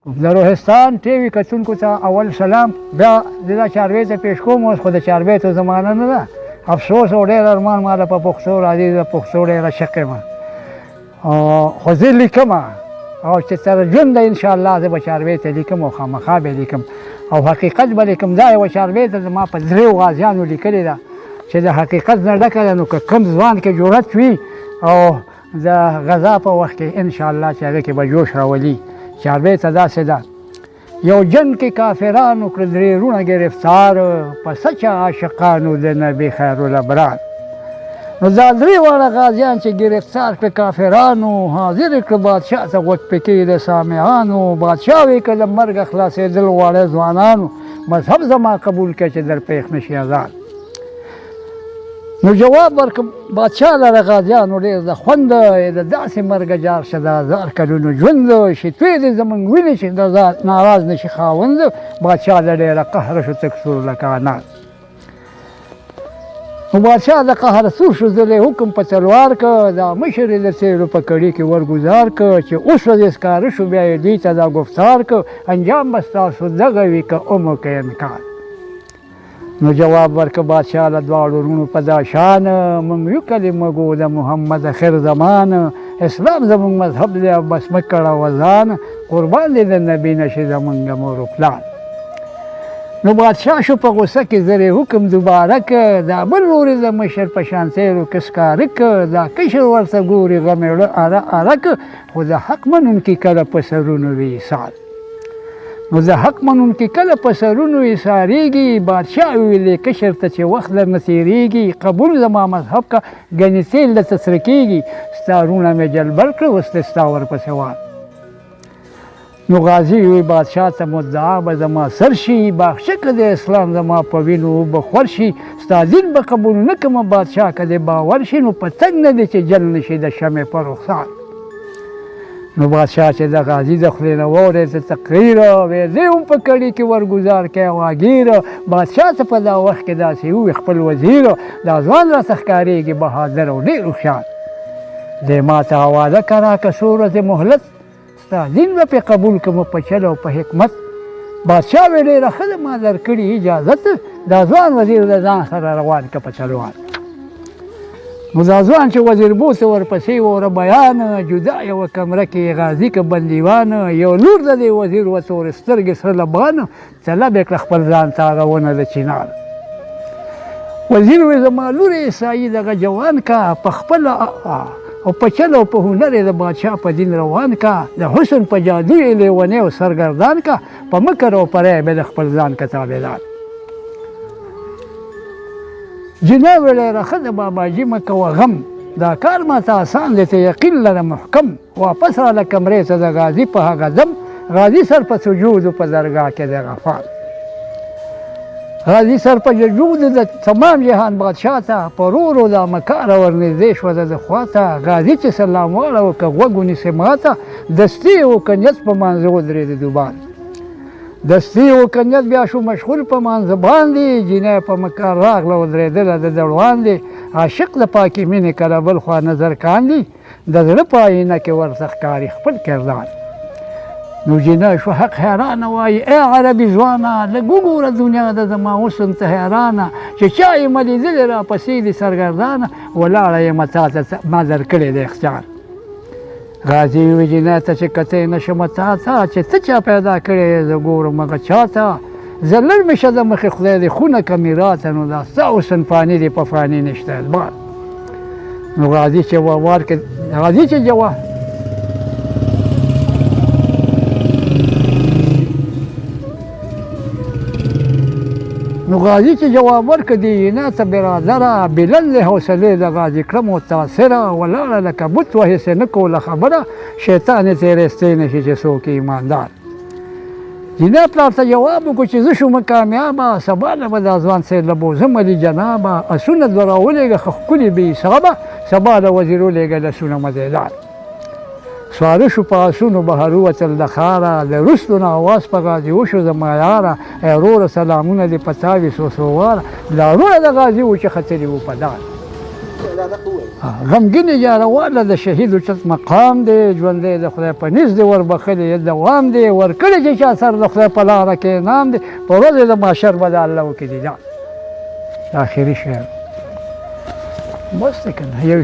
د روهستان ټي وي کتونکو ته اول سلام. بیا زه دا چاربیته پیش کوم. اوس خو د چاربیتو زمانه نه ده. افسوس او ډېر ارمان ما له په پښتو راځي. د پښتو ډېره شق یم خو زه لیکم او چې تر ژونده انشاءالله زه به چاربیته لیکم او خامخا به لیکم او حقیقت به لیکم. دا یوه چاربیته زما په دریو غازیانو لیکلې ده چې د حقیقت نه ډکه ده. نو که کوم ځوان کې جرأت وي او د غذا په وخت کې انشاءالله چې هغه کې به جوش راولي. چاربیته داسې ده. یو جنگ کې کافرانو کړل ډېرونه ګرفتار په سچه عاشقانو د نبي خیرالابرار. نو دا درې واړه غازیان چې ګرفتار کړه کافرانو حاضر کړه بادشاه ته غوږ پکې د سامعانو. بادشاه وی که له مرګه خلاصېدل غواړی ځوانانو مذهب زما قبول کړه چې در پېښ نه شي ازاد. نو جواب ورکړه بادشاه لره غازیانو ډېر د خوند د داسې مرګه جار شه د 1000 کلونو ژوند چې توی دې زمونږ وینې چې د ناراض نه شي خاوند. بادشاه له ډېره قهره شو تک سور لکه انار. نو بادشاه د قهر سور شو زه حکم په تلوار که دا مشر یې د څېرو په کړي کې ورګزار که چې اوس ورځې سکاره شو بیا یې دوی ته دا گفتار که انجام به ستاسو دغه وي که عمر که انکار. نو جواب ورکه بادشاه له دواړو وروڼو په دا شان موږ یو کلمه د محمد اخر زمان. اسلام زموږ مذهب دی او بس مه کړه وزان. قربان دی د نبي نشي زمونږ مور و پلان. نو بادشاه شو په غوسه کې زر حکم دوباره که دا بل ورور د مشر په شان تېرو که سکاره که دا کشر ورته ګوري غم یې اره که خو د حق منونکي کله په سرونو وي ایثار. نو د حق منونکي کله په سرونو ایثارېږي. بادشاه ویلې کشر ته چې وخت درنه تېرېږي قبول زما مذهب که ګنې تېل درته سره کېږي. ستا وروڼه مې جلبل کړه اوس دې ستا ورپسې وار. نو غازي وی بادشاه ته مدعا به زما سر شي باغچه که د اسلام زما په وینو به خور شي. ستا دین به قبول نه کړمه بادشاه که دې باور شي. نو په تګ نه دی چې جل نه شي د شمع په رخسار. نو بادشاه چې د غازي د خولې نه واورېد تقریر وی زه هم په کړي کې ورګزار کړی واګیر. بادشاه ته په دا وخت کې داسې ووي خپل وزیر دا ځوان راته ښکارېږي بهادر او ډېر هوښیار. دی ما ته حواله که راکړه څو ورځې مهلت ستا دین به پې قبول کړم په چل او په حکمت. بادشاه وی ډېره ښه ده ما درکړي اجازت دا ځوان وزیر د ځان سره روان که په چلوان. نو دا ځوان چې وزیر بوسه ورپسې وره بیان جدا یوه کمره کې غازي که بندیوان. یو لور د دې وزیر وتورې سترګې سره لبان طلب یې کړه خپل ځان ته هغه ونه د چینار. وزیر وی زما لور عیسایي دغه جوان که په خپله او په چل او په هنر یې د بادشاه په دین روان که. د حسن په جادو یې لیونی او سرګردان که. په مکر او پری به د خپل ځان که تابعدار. جنه ویلی ښه د باباجي مه کوه غم دا کار ماته آسان دی ته یقین لره محکم. واپس راله کمرې ته د غازي په هغه دم. غازي سر په سجود په درګاه کې د غفار. غازي سر په سجود د تمام جهان بادشاه ته په ورو دا مکاره ورنږدې شوه د خوا ته. غازي چې سلام واړه که غوږ ونیسې ماته دستي و که نیت په مانځه ودرېد دوباره. دستي و که نیت بیا شو مشغول په مانځه باندې. جینۍ په مکار راغله ودرېدله د دړواندې. عاشق د پاکې مینې کله بل خوا نظر کاندي. د زړه په آینه کې ورته ښکاري خپل کردار. نو جینۍ شو حق حیرانه وایي ای عربي ځوانه لږ وګوره دنیا د زما حسن ته حیرانه چې چا یې مه لیدلې راپسې دي سرګردانه ولاړه یم تا ته ما درکړی دی اختیار. غازي وی جینۍ ته چې کتی نه شمه تا ته چې ته چا پیدا کړی یې زه ګورم هغه چا ته. زه لږ مې شه د مخې خدای دې خونه کمې راته نو دا ستا حسن فاني دی په فاني نشته اعتبار. نو غازي چې ورکړ غازي چې جواب نو غازي چې جواب ورکړ دې نه ته برادره بلند حوصلې د غازي کړه متاثره ولاړه لکه بت وهسې نه کوله خبره شیطان یې تېرېستی نه شي چې څوک ایماندار. جینۍ پلار ته جواب وکړو چې زه شومه کامیابه سبا له به دا ځوان صاحب له بوزم علي جنابه. اسونه دوه راولېږه ښه ښکلي بې حسابه سبا د وزیر ولېږه لسونه مزیدار. سواره شو په آسونو بهر ووتل د ښاره. د وروستو نه اواز په غازي وشو زما یاره ای وروره سلامونه دې په تا وي څو څو واره. دا وروره د غازي و چې ختلي وو په دار. غمګین یارواله د شهید اوچت مقام دی ژوندی د خدای په نزد دی وربخلي دوام دی ورکړی چې چا سر د خدای په لاره کې انعام دی په ورځ د محشر به د الله وکړي دا آخري شعر بس دی که نه یو